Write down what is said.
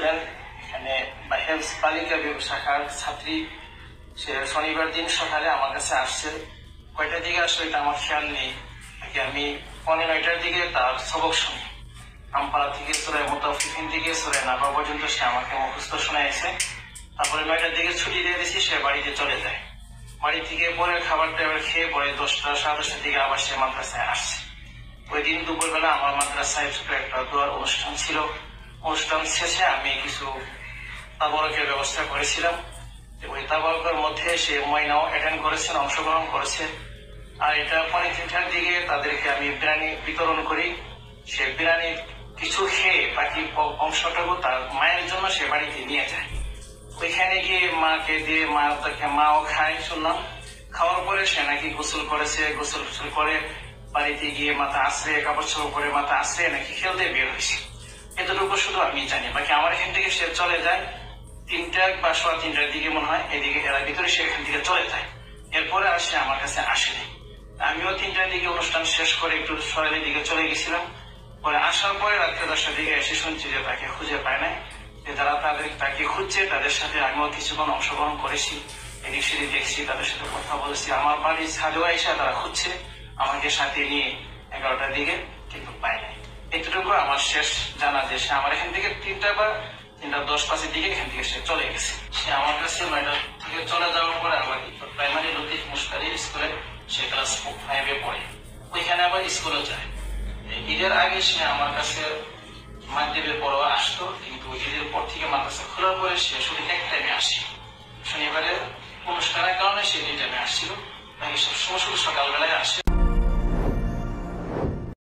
Student, এখানে health বালিকা শাখার ছাত্রী। সে শনিবার দিন সকালে আমার কাছে আসছে। কয়টার দিকে আসলো এটা আমার খেয়াল নেই। আমি 9:15টার দিকে তার সবক শুনি। আমপাড়া থেকে সুরায় মুতাফিফিন থেকে সুরায় নাবা পর্যন্ত সে আমাকে মুখস্থ শোনাইছে। তারপরে 9টার দিকে ছুটি দিয়ে দিয়েছি, সে বাড়িতে চলে যায়। বাড়ি থেকে পরে খাবার টাবার খেয়ে পরে 10টা 10:30টার দিকে আবার সে মাদ্রাসায় আসছে। ওই দিন দুপুরবেলা আমার মাদ্রাসায় ছোট একটা দোয়ার অনুষ্ঠান ছিল। অনুষ্ঠান শেষে আমি কিছু তাবরকের ব্যবস্থা করেছিলাম। ওই তাবরকের মধ্যে সে ময়নাও অ্যাটেন্ড করেছেন, অংশগ্রহণ করেছে। আর এটা 3:30টার দিকে তাদেরকে আমি বিরিয়ানি বিতরণ করি। সে বিরিয়ানি কিছু খেয়ে বাকি অংশটুকু তার মায়ের জন্য সে বাড়িতে নিয়ে যায়। ওইখানে গিয়ে মাকে দিয়ে মাও খায় শুনলাম। খাওয়ার পরে সে নাকি গোসল করেছে, গোসল করে বাড়িতে গিয়ে মাথা আশ্রয়ে কাপড় চোপড় করে মাথা আশ্রয়ে নাকি খেলতে বের হয়েছে। এতটুকু শুধু আমি জানি। বাকি আমার এখান থেকে সে চলে যায় 3টা বা 3:15টার দিকে মনে হয়, এদিকে এর ভিতরে সে এখান থেকে চলে যায়। এরপরে আর সে আমার কাছে আসেনি। আমিও 3টার দিকে অনুষ্ঠান শেষ করে একটু সরাইলের দিকে চলে গেছিলাম। পরে আসার পরে রাত্রে 10টার দিকে এসে শুনছি যে তাকে খুঁজে পায় নাই। যারা তাকে খুঁজছে তাদের সাথে আমিও কিছুক্ষণ অংশগ্রহণ করেছি, এদিক সেদিক দেখছি, তাদের সাথে কথা বলেছি। আমার বাড়ির ছাদেও এসে তারা খুঁজছে আমাকে সাথে নিয়ে 11টার দিকে, কিন্তু পায় নাই। এতটুকু আমার শেষ জানা যে সে আমার এখান থেকে 3টা বা 3:10-5 দিকে এখান থেকে সে চলে গেছে। সে আমার কাছে 9টা থেকে চলে যাওয়ার পরে আবার প্রাইমারি লতিফ মুশতারি স্কুলে সে ক্লাস 5-এ পড়ে। ওইখানে আবার স্কুলে যায়। ঈদের আগে সে আমার কাছে মাগরিবের পরও আসতো, কিন্তু ঈদের পর থেকে মাদ্রাসা খোলার পরে সে শুধু এক টাইমে আসে। শনিবারের অনুষ্ঠানের কারণে সে 2 টাইমে আসছিল, বাকি সব সময় শুধু সকালবেলায় আসে।